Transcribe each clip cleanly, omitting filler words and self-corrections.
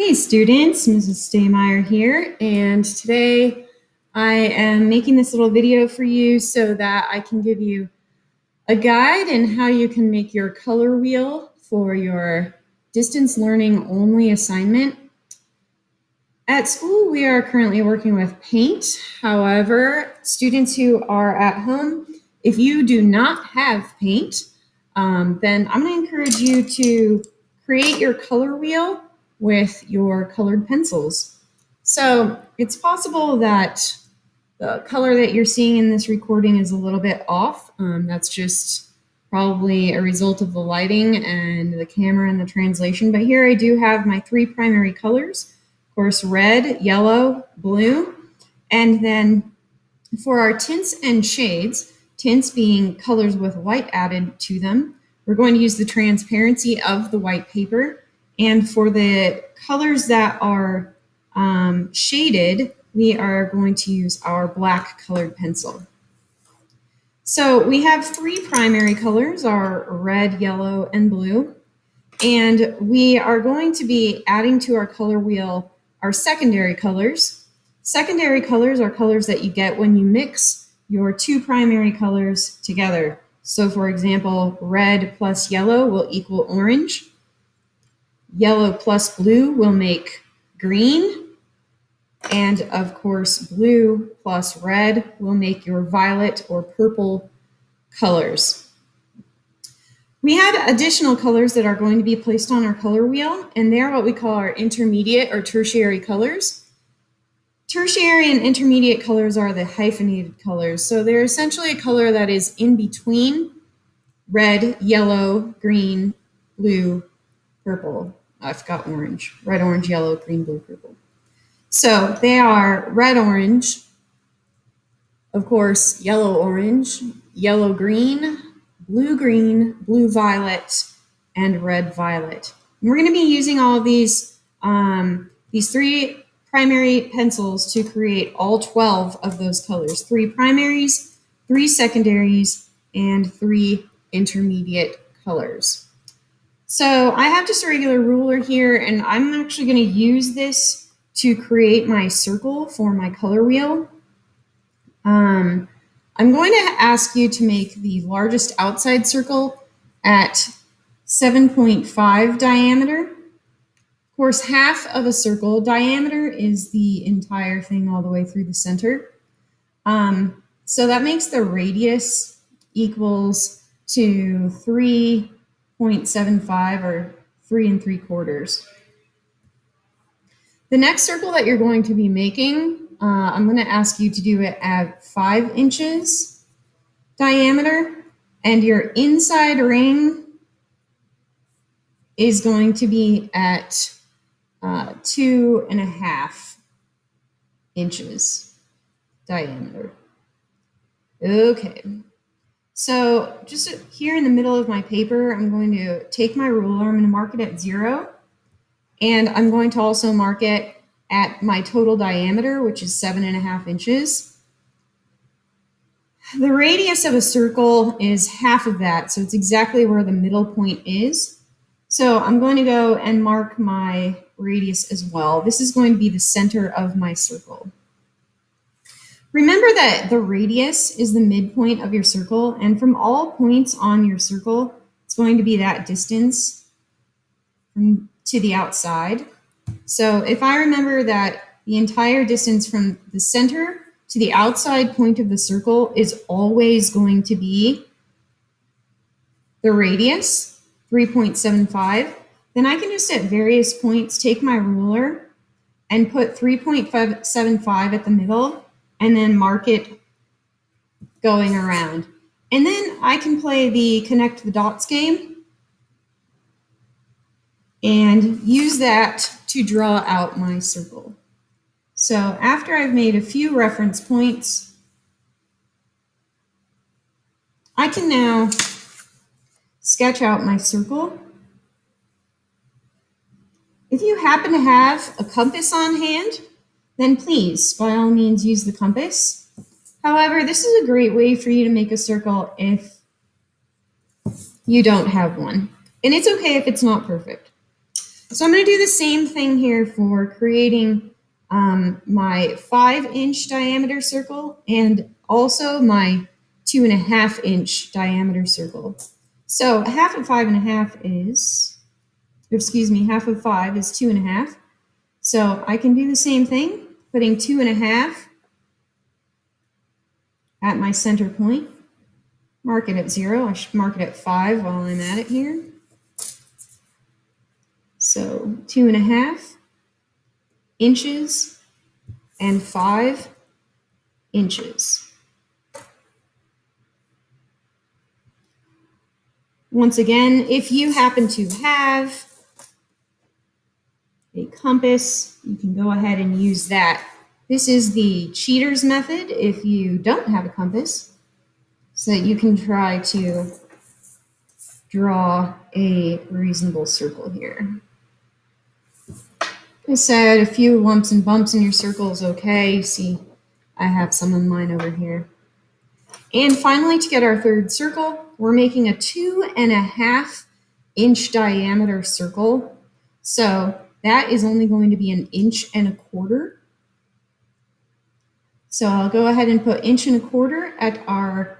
Hey students, Mrs. Staymeyer here, and today I am making this little video for you so that I can give you a guide in how you can make your color wheel for your distance learning only assignment. At school, we are currently working with paint. However, students who are at home, if you do not have paint, then I'm going to encourage you to create your color wheel with your colored pencils. So it's possible that the color that you're seeing in this recording is a little bit off. That's just probably a result of the lighting and the camera and the translation. But here I do have my three primary colors. Of course, red, yellow, blue. And then for our tints and shades, tints being colors with white added to them, we're going to use the transparency of the white paper. And for the colors that are shaded, we are going to use our black colored pencil. So we have three primary colors, our red, yellow, and blue. And we are going to be adding to our color wheel our secondary colors. Secondary colors are colors that you get when you mix your two primary colors together. So for example, red plus yellow will equal orange. Yellow plus blue will make green. And of course, blue plus red will make your violet or purple colors. We have additional colors that are going to be placed on our color wheel, and they're what we call our intermediate or tertiary colors. Tertiary and intermediate colors are the hyphenated colors. So they're essentially a color that is in between red, yellow, green, blue, purple. I forgot orange. Red, orange, yellow, green, blue, purple. So they are red, orange, of course, yellow, orange, yellow, green, blue, violet, and red, violet. And we're going to be using all of these three primary pencils to create all 12 of those colors. 3 primaries, 3 secondaries, and 3 intermediate colors. So I have just a regular ruler here, and I'm actually going to use this to create my circle for my color wheel. I'm going to ask you to make the largest outside circle at 7.5 diameter. Of course, half of a circle diameter is the entire thing all the way through the center. So that makes the radius equals to 3.75 or 3 3/4. The next circle that you're going to be making, I'm going to ask you to do it at 5 inches diameter, and your inside ring is going to be at 2.5 inches diameter. Okay, so just here in the middle of my paper, I'm going to take my ruler, I'm going to mark it at 0, and I'm going to also mark it at my total diameter, which is 7.5 inches. The radius of a circle is half of that, so it's exactly where the middle point is. So I'm going to go and mark my radius as well. This is going to be the center of my circle. Remember that the radius is the midpoint of your circle, and from all points on your circle, it's going to be that distance to the outside. So if I remember that the entire distance from the center to the outside point of the circle is always going to be the radius, 3.75, then I can just at various points take my ruler and put 3.75 at the middle and then mark it going around. And then I can play the connect the dots game and use that to draw out my circle. So after I've made a few reference points, I can now sketch out my circle. If you happen to have a compass on hand, then please, by all means, use the compass. However, this is a great way for you to make a circle if you don't have one. And it's okay if it's not perfect. So I'm going to do the same thing here for creating my 5-inch diameter circle and also my 2.5-inch diameter circle. So half of 5.5 is, half of 5 is 2.5. So I can do the same thing, putting 2.5 at my center point. Mark it at 0. I should mark it at 5 while I'm at it here. So 2.5 inches and 5 inches. Once again, if you happen to have a compass, you can go ahead and use that. This is the cheater's method if you don't have a compass, so that you can try to draw a reasonable circle here. Like I said, a few lumps and bumps in your circle is okay. You see, I have some in mine over here. And finally, to get our third circle, we're making a 2.5-inch diameter circle. So that is only going to be 1.25 inches. So I'll go ahead and put 1.25 inches at our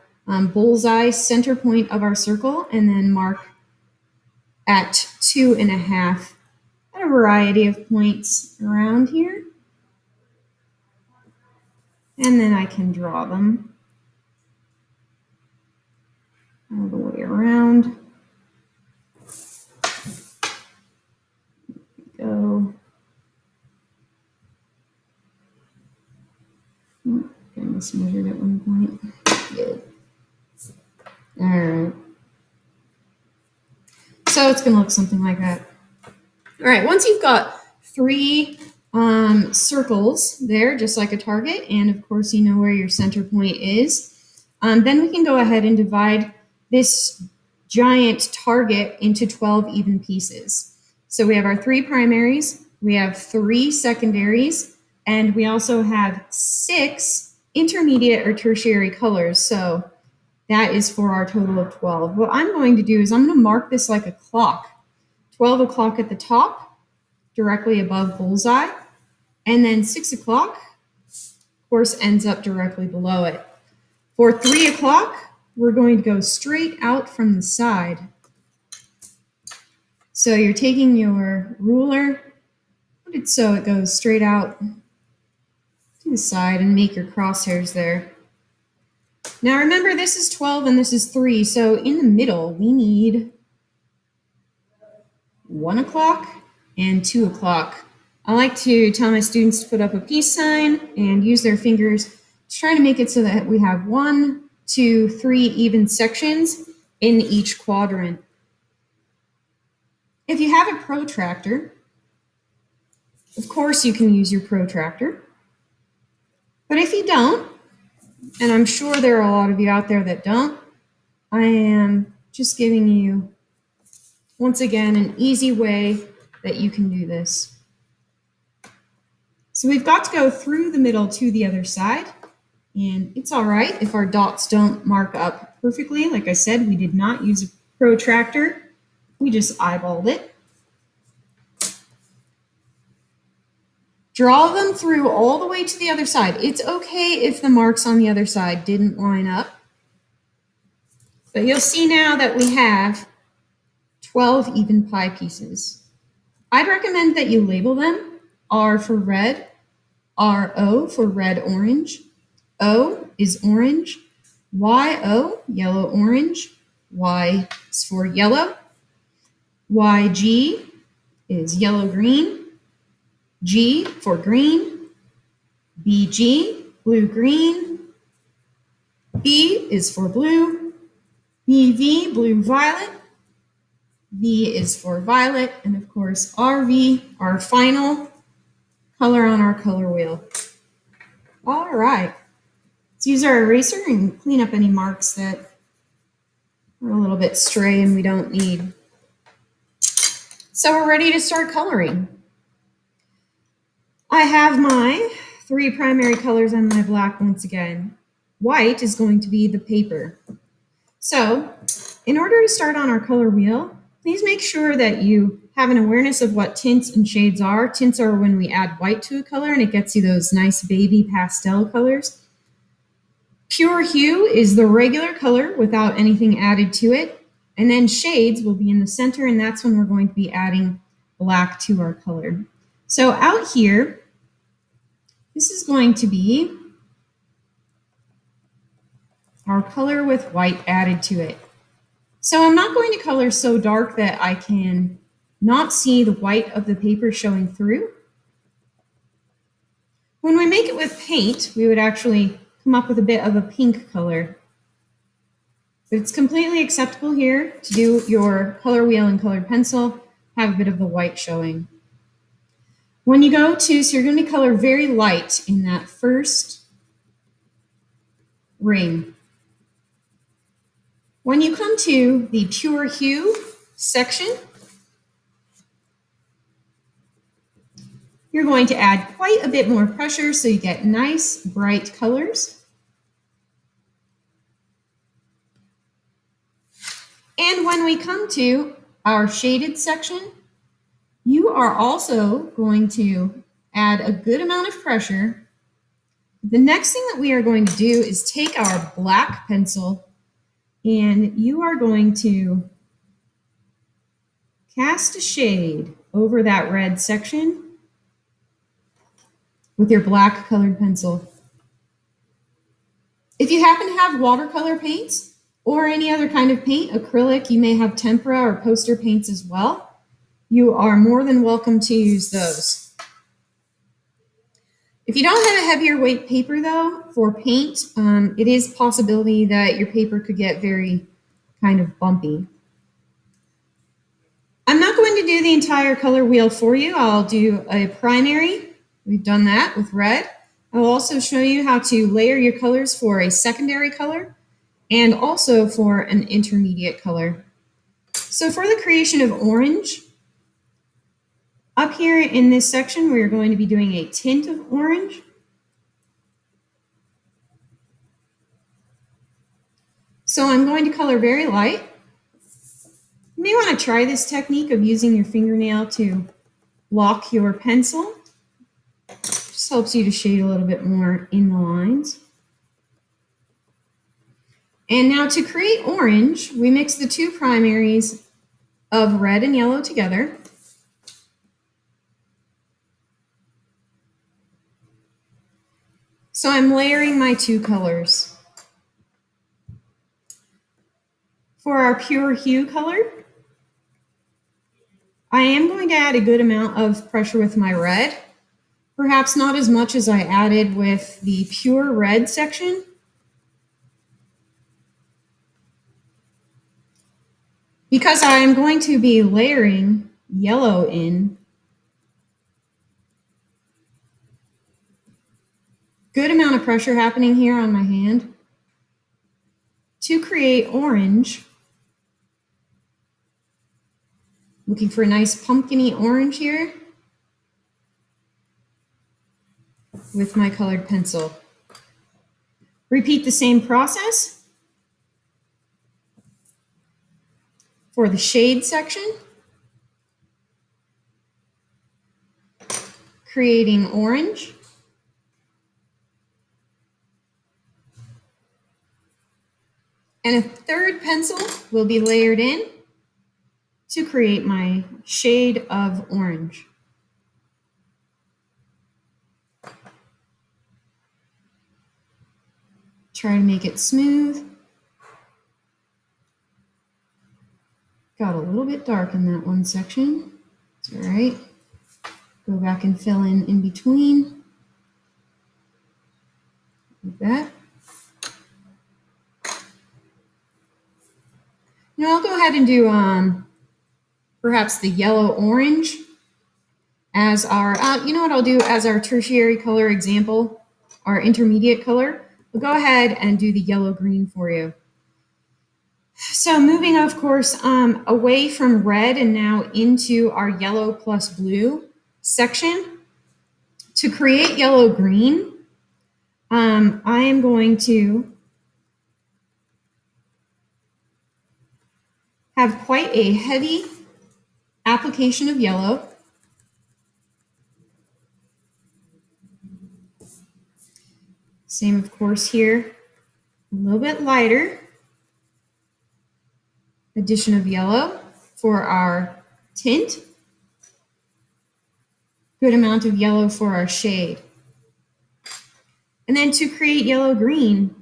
bullseye center point of our circle, and then mark at 2.5 at a variety of points around here. And then I can draw them all the way around. Go. Oh, I mismeasured at one point. Good. All right. So it's going to look something like that. All right. Once you've got 3 circles there, just like a target, and of course you know where your center point is, then we can go ahead and divide this giant target into 12 even pieces. So we have our 3 primaries, we have 3 secondaries, and we also have 6 intermediate or tertiary colors. So that is for our total of 12. What I'm going to do is I'm going to mark this like a clock. 12 o'clock at the top, directly above bullseye, and then 6 o'clock, of course, ends up directly below it. For 3 o'clock, we're going to go straight out from the side. So you're taking your ruler, put it so it goes straight out to the side, and make your crosshairs there. Now remember, this is 12 and this is 3, so in the middle we need 1 o'clock and 2 o'clock. I like to tell my students to put up a peace sign and use their fingers to try to make it so that we have 1, 2, 3 even sections in each quadrant. If you have a protractor, of course you can use your protractor. But if you don't, and I'm sure there are a lot of you out there that don't, I am just giving you, once again, an easy way that you can do this. So we've got to go through the middle to the other side, and it's all right if our dots don't mark up perfectly. Like I said, we did not use a protractor. We just eyeballed it. Draw them through all the way to the other side. It's okay if the marks on the other side didn't line up. But you'll see now that we have 12 even pie pieces. I'd recommend that you label them. R for red, RO for red-orange, O is orange, YO, yellow-orange, Y is for yellow, YG is yellow-green, G for green, BG, blue-green, B is for blue, BV, blue-violet, V is for violet, and of course RV, our final color on our color wheel. All right, let's use our eraser and clean up any marks that are a little bit stray and we don't need. So we're ready to start coloring. I have my 3 primary colors on my black once again. White is going to be the paper. So in order to start on our color wheel, please make sure that you have an awareness of what tints and shades are. Tints are when we add white to a color and it gets you those nice baby pastel colors. Pure hue is the regular color without anything added to it. And then shades will be in the center, and that's when we're going to be adding black to our color. So out here, this is going to be our color with white added to it. So I'm not going to color so dark that I can not see the white of the paper showing through. When we make it with paint, we would actually come up with a bit of a pink color. But it's completely acceptable here to do your color wheel and colored pencil, have a bit of the white showing. When you go to, so you're going to color very light in that first ring. When you come to the pure hue section, you're going to add quite a bit more pressure so you get nice, bright colors. And when we come to our shaded section, you are also going to add a good amount of pressure. The next thing that we are going to do is take our black pencil and you are going to cast a shade over that red section with your black colored pencil. If you happen to have watercolor paints or any other kind of paint, acrylic, you may have tempera or poster paints as well, you are more than welcome to use those. If you don't have a heavier weight paper though, for paint, it is a possibility that your paper could get very kind of bumpy. I'm not going to do the entire color wheel for you. I'll do a primary. We've done that with red. I will also show you how to layer your colors for a secondary color and also for an intermediate color. So for the creation of orange, up here in this section, we're going to be doing a tint of orange. So I'm going to color very light. You may want to try this technique of using your fingernail to lock your pencil. Just helps you to shade a little bit more in the lines. And now to create orange, we mix the two primaries of red and yellow together. So I'm layering my two colors. For our pure hue color, I am going to add a good amount of pressure with my red, perhaps not as much as I added with the pure red section. Because I am going to be layering yellow in, good amount of pressure happening here on my hand to create orange. Looking for a nice pumpkin-y orange here with my colored pencil. Repeat the same process for the shade section, creating orange. And a third pencil will be layered in to create my shade of orange. Try to make it smooth. Got a little bit dark in that one section. It's all right. Go back and fill in between. Like that. Now I'll go ahead and do perhaps the yellow-orange as our, you know what I'll do as our tertiary color example, our intermediate color. We'll go ahead and do the yellow-green for you. So moving, of course, away from red and now into our yellow plus blue section. To create yellow-green, I am going to have quite a heavy application of yellow. Same, of course, here. A little bit lighter. Addition of yellow for our tint. Good amount of yellow for our shade. And then to create yellow-green,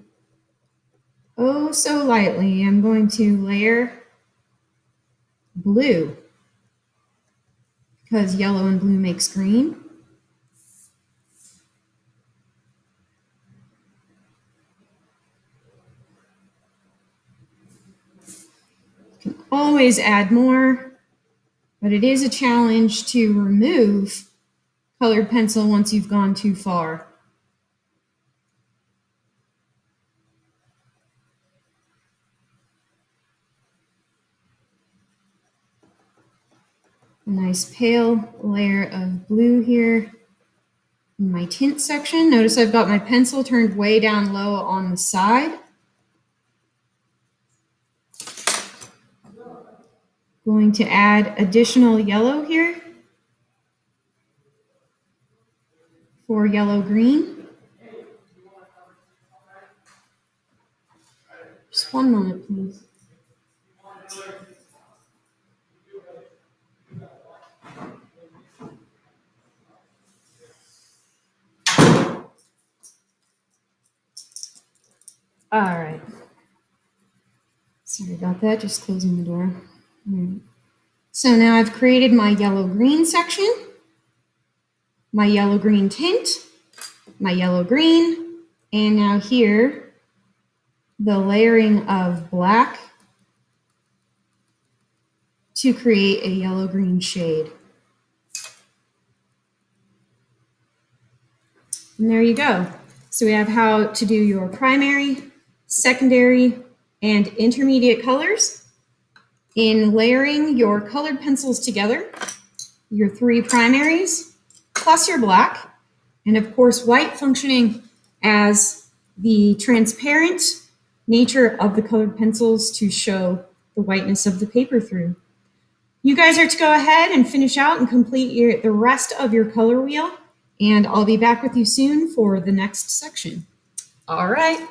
oh so lightly, I'm going to layer blue, because yellow and blue makes green. You can always add more, but it is a challenge to remove colored pencil once you've gone too far. A nice pale layer of blue here in my tint section. Notice I've got my pencil turned way down low on the side. Going to add additional yellow here for yellow-green. Just one moment, please. All right. Sorry about that, just closing the door. Right. So now I've created my yellow-green section, my yellow-green tint, my yellow-green, and now here, the layering of black to create a yellow-green shade. And there you go. So we have how to do your primary, secondary, and intermediate colors in layering your colored pencils together, your three primaries, plus your black, and of course white functioning as the transparent nature of the colored pencils to show the whiteness of the paper through. You guys are to go ahead and finish out and complete the rest of your color wheel, and I'll be back with you soon for the next section. All right.